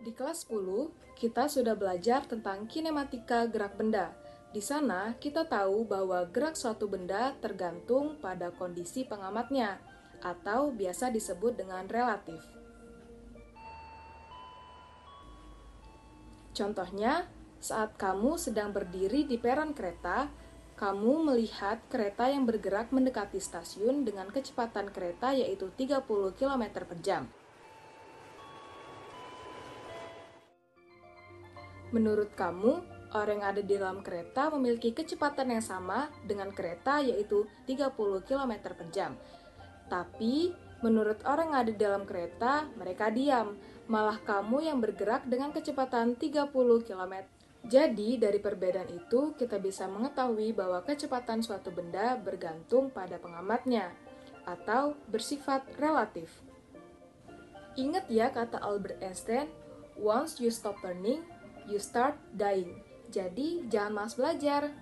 Di kelas 10, kita sudah belajar tentang kinematika gerak benda. Di sana, kita tahu bahwa gerak suatu benda tergantung pada kondisi pengamatnya, atau biasa disebut dengan relatif. Contohnya, saat kamu sedang berdiri di peron kereta, kamu melihat kereta yang bergerak mendekati stasiun dengan kecepatan kereta yaitu 30 km per jam. Menurut kamu, orang yang ada di dalam kereta memiliki kecepatan yang sama dengan kereta yaitu 30 km per jam. Tapi, menurut orang yang ada di dalam kereta, mereka diam. Malah kamu yang bergerak dengan kecepatan 30 km. Jadi, dari perbedaan itu, kita bisa mengetahui bahwa kecepatan suatu benda bergantung pada pengamatnya, atau bersifat relatif. Ingat ya kata Albert Einstein, once you stop learning, you start dying. Jadi, jangan malas belajar.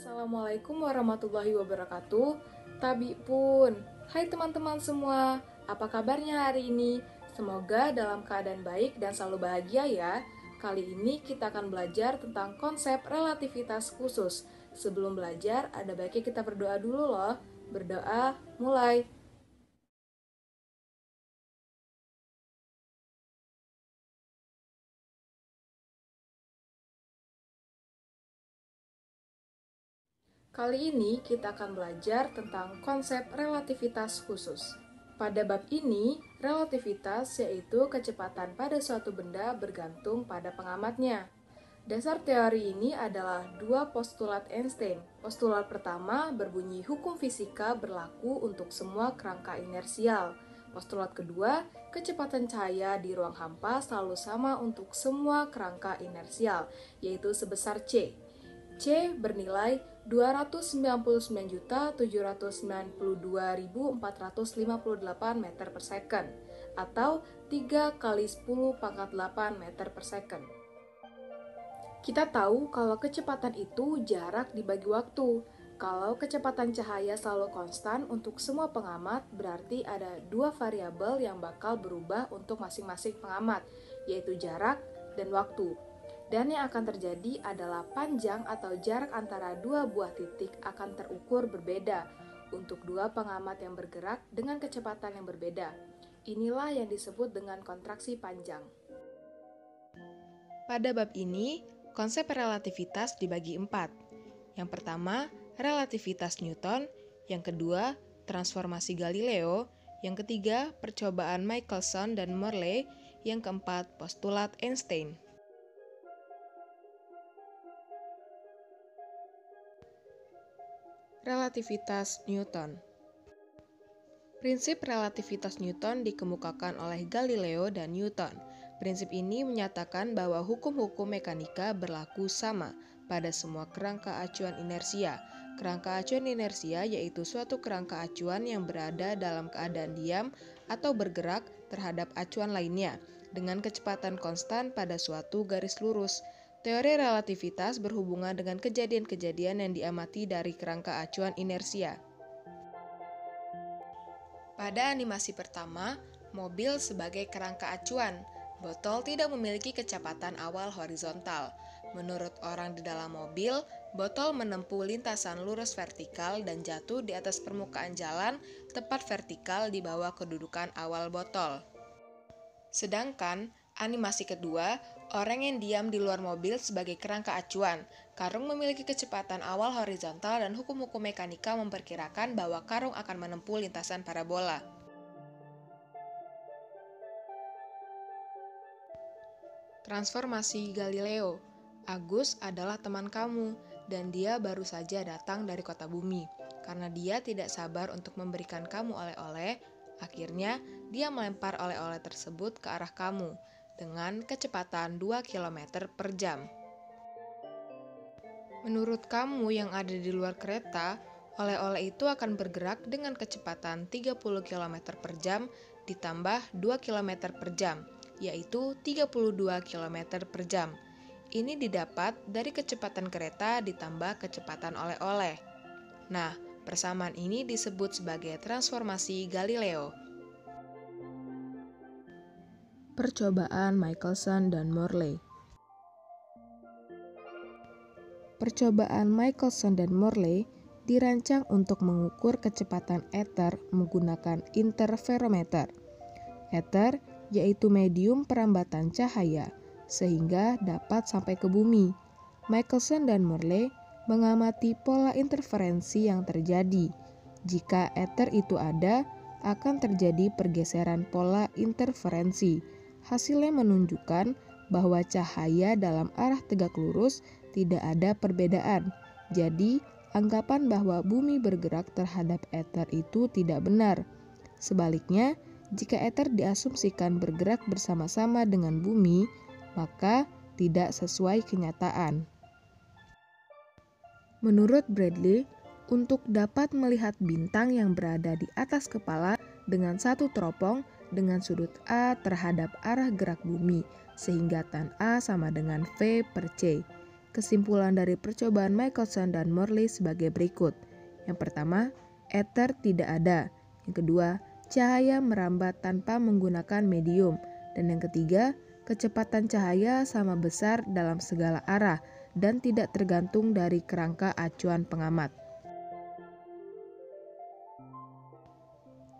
Assalamualaikum warahmatullahi wabarakatuh. Tabi pun. Hai teman-teman semua, apa kabarnya hari ini? Semoga dalam keadaan baik dan selalu bahagia ya. Kali ini kita akan belajar tentang konsep relativitas khusus. Sebelum belajar, ada baiknya kita berdoa dulu loh. Berdoa, mulai. Kali ini kita akan belajar tentang konsep relativitas khusus. Pada bab ini, relativitas yaitu kecepatan pada suatu benda bergantung pada pengamatnya. Dasar teori ini adalah dua postulat Einstein. Postulat pertama berbunyi hukum fisika berlaku untuk semua kerangka inersial. Postulat kedua, kecepatan cahaya di ruang hampa selalu sama untuk semua kerangka inersial, yaitu sebesar C. C bernilai 299.792.458 meter per second atau 3 kali 10 pangkat 8 meter per second. Kita tahu kalau kecepatan itu jarak dibagi waktu. Kalau kecepatan cahaya selalu konstan untuk semua pengamat, berarti ada dua variabel yang bakal berubah untuk masing-masing pengamat, yaitu jarak dan waktu. Dan yang akan terjadi adalah panjang atau jarak antara dua buah titik akan terukur berbeda untuk dua pengamat yang bergerak dengan kecepatan yang berbeda. Inilah yang disebut dengan kontraksi panjang. Pada bab ini, konsep relativitas dibagi 4. Yang pertama, relativitas Newton. Yang kedua, transformasi Galileo. Yang ketiga, percobaan Michelson dan Morley. Yang keempat, postulat Einstein. Relativitas Newton. Prinsip relativitas Newton dikemukakan oleh Galileo dan Newton. Prinsip ini menyatakan bahwa hukum-hukum mekanika berlaku sama pada semua kerangka acuan inersia. Kerangka acuan inersia yaitu suatu kerangka acuan yang berada dalam keadaan diam atau bergerak terhadap acuan lainnya dengan kecepatan konstan pada suatu garis lurus. Teori relativitas berhubungan dengan kejadian-kejadian yang diamati dari kerangka acuan inersia. Pada animasi pertama, mobil sebagai kerangka acuan. Botol tidak memiliki kecepatan awal horizontal. Menurut orang di dalam mobil, botol menempuh lintasan lurus vertikal dan jatuh di atas permukaan jalan tepat vertikal di bawah kedudukan awal botol. Sedangkan animasi kedua, orang yang diam di luar mobil sebagai kerangka acuan. Karung memiliki kecepatan awal horizontal dan hukum-hukum mekanika memperkirakan bahwa karung akan menempuh lintasan parabola. Transformasi Galileo. Agus adalah teman kamu, dan dia baru saja datang dari kota bumi. Karena dia tidak sabar untuk memberikan kamu oleh-oleh, akhirnya dia melempar oleh-oleh tersebut ke arah kamu dengan kecepatan 2 km per jam. Menurut kamu yang ada di luar kereta, oleh-oleh itu akan bergerak dengan kecepatan 30 km per jam ditambah 2 km per jam, yaitu 32 km per jam. Ini didapat dari kecepatan kereta ditambah kecepatan oleh-oleh. Nah, persamaan ini disebut sebagai transformasi Galileo. Percobaan Michelson dan Morley. Percobaan Michelson dan Morley dirancang untuk mengukur kecepatan ether menggunakan interferometer. Ether yaitu medium perambatan cahaya, sehingga dapat sampai ke bumi. Michelson dan Morley mengamati pola interferensi yang terjadi. Jika ether itu ada, akan terjadi pergeseran pola interferensi. Hasilnya menunjukkan bahwa cahaya dalam arah tegak lurus tidak ada perbedaan. Jadi, anggapan bahwa bumi bergerak terhadap ether itu tidak benar. Sebaliknya, jika ether diasumsikan bergerak bersama-sama dengan bumi, maka tidak sesuai kenyataan. Menurut Bradley, untuk dapat melihat bintang yang berada di atas kepala dengan satu teropong dengan sudut A terhadap arah gerak bumi, sehingga tan A sama dengan V per C. Kesimpulan dari percobaan Michelson dan Morley sebagai berikut. Yang pertama, ether tidak ada. Yang kedua, cahaya merambat tanpa menggunakan medium. Dan yang ketiga, kecepatan cahaya sama besar dalam segala arah dan tidak tergantung dari kerangka acuan pengamat.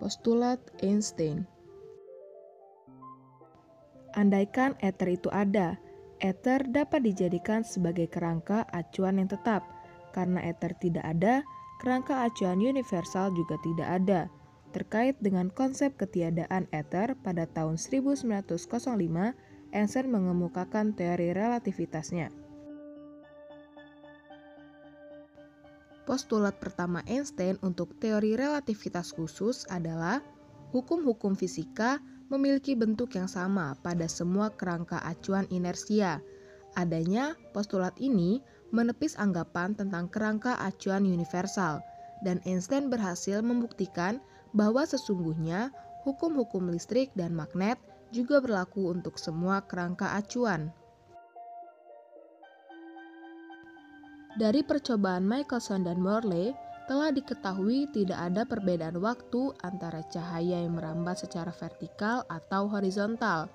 Postulat Einstein. Andaikan ether itu ada, ether dapat dijadikan sebagai kerangka acuan yang tetap. Karena ether tidak ada, kerangka acuan universal juga tidak ada. Terkait dengan konsep ketiadaan ether pada tahun 1905, Einstein mengemukakan teori relativitasnya. Postulat pertama Einstein untuk teori relativitas khusus adalah hukum-hukum fisika memiliki bentuk yang sama pada semua kerangka acuan inersia. Adanya postulat ini menepis anggapan tentang kerangka acuan universal, dan Einstein berhasil membuktikan bahwa sesungguhnya hukum-hukum listrik dan magnet juga berlaku untuk semua kerangka acuan. Dari percobaan Michelson dan Morley, telah diketahui tidak ada perbedaan waktu antara cahaya yang merambat secara vertikal atau horizontal.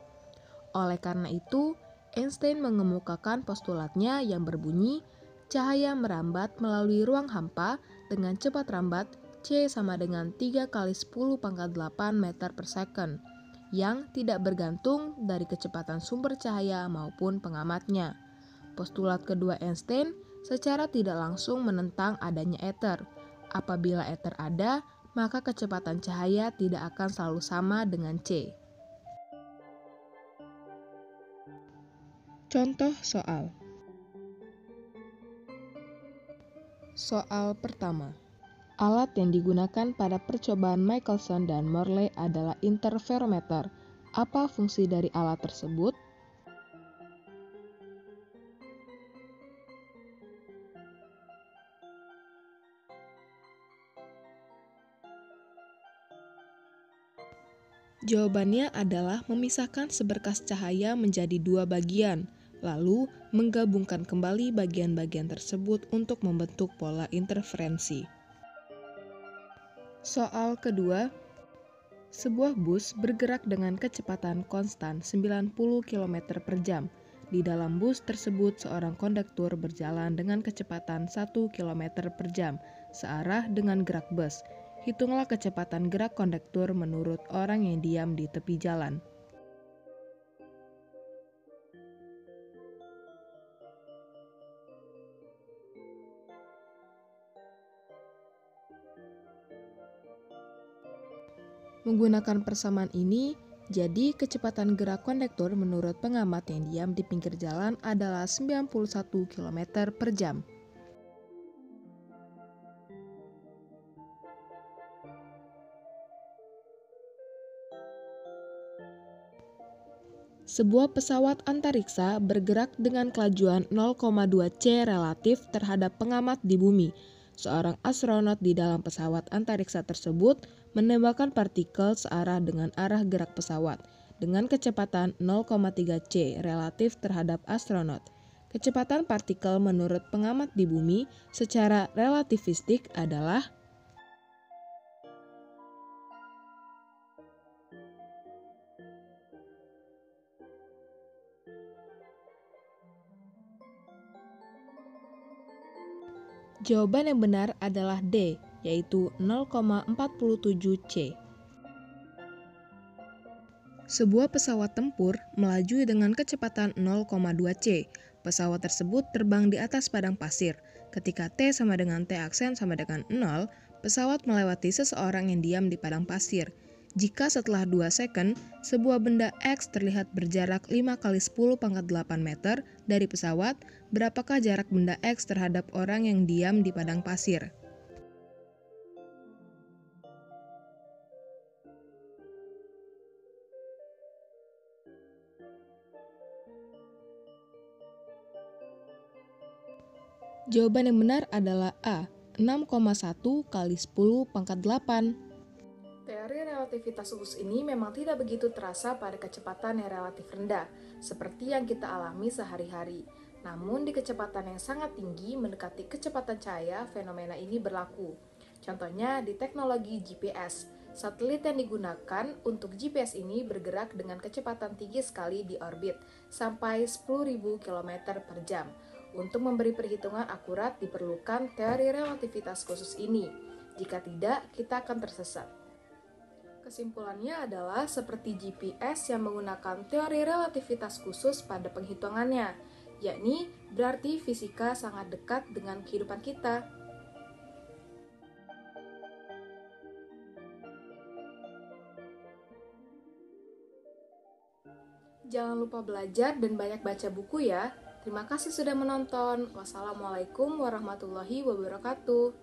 Oleh karena itu, Einstein mengemukakan postulatnya yang berbunyi, cahaya merambat melalui ruang hampa dengan cepat rambat C sama dengan 3 kali 10 pangkat 8 meter per second, yang tidak bergantung dari kecepatan sumber cahaya maupun pengamatnya. Postulat kedua Einstein secara tidak langsung menentang adanya ether. Apabila ether ada, maka kecepatan cahaya tidak akan selalu sama dengan C. Contoh soal. Soal pertama. Alat yang digunakan pada percobaan Michelson dan Morley adalah interferometer. Apa fungsi dari alat tersebut? Jawabannya adalah memisahkan seberkas cahaya menjadi dua bagian, lalu menggabungkan kembali bagian-bagian tersebut untuk membentuk pola interferensi. Soal kedua, sebuah bus bergerak dengan kecepatan konstan 90 km per jam. Di dalam bus tersebut seorang konduktur berjalan dengan kecepatan 1 km per jam, searah dengan gerak bus. Hitunglah kecepatan gerak konduktur menurut orang yang diam di tepi jalan. Menggunakan persamaan ini, jadi kecepatan gerak konduktor menurut pengamat yang diam di pinggir jalan adalah 91 km per jam. Sebuah pesawat antariksa bergerak dengan kelajuan 0,2 C relatif terhadap pengamat di bumi. Seorang astronot di dalam pesawat antariksa tersebut menembakkan partikel searah dengan arah gerak pesawat dengan kecepatan 0,3 C relatif terhadap astronot. Kecepatan partikel menurut pengamat di bumi secara relativistik adalah jawaban yang benar adalah D, yaitu 0,47 C. Sebuah pesawat tempur melaju dengan kecepatan 0,2 C. Pesawat tersebut terbang di atas padang pasir. Ketika T sama dengan T aksen sama dengan 0, pesawat melewati seseorang yang diam di padang pasir. Jika setelah 2 second, sebuah benda X terlihat berjarak 5 kali 10 pangkat 8 meter dari pesawat, berapakah jarak benda X terhadap orang yang diam di padang pasir? Jawaban yang benar adalah A, 6,1 kali 10 pangkat 8. Teori relativitas khusus ini memang tidak begitu terasa pada kecepatan yang relatif rendah, seperti yang kita alami sehari-hari. Namun di kecepatan yang sangat tinggi mendekati kecepatan cahaya, fenomena ini berlaku. Contohnya di teknologi GPS. Satelit yang digunakan untuk GPS ini bergerak dengan kecepatan tinggi sekali di orbit, sampai 10.000 km per jam. Untuk memberi perhitungan akurat diperlukan teori relativitas khusus ini. Jika tidak, kita akan tersesat. Kesimpulannya adalah seperti GPS yang menggunakan teori relativitas khusus pada penghitungannya, yakni berarti fisika sangat dekat dengan kehidupan kita. Jangan lupa belajar dan banyak baca buku ya. Terima kasih sudah menonton. Wassalamualaikum warahmatullahi wabarakatuh.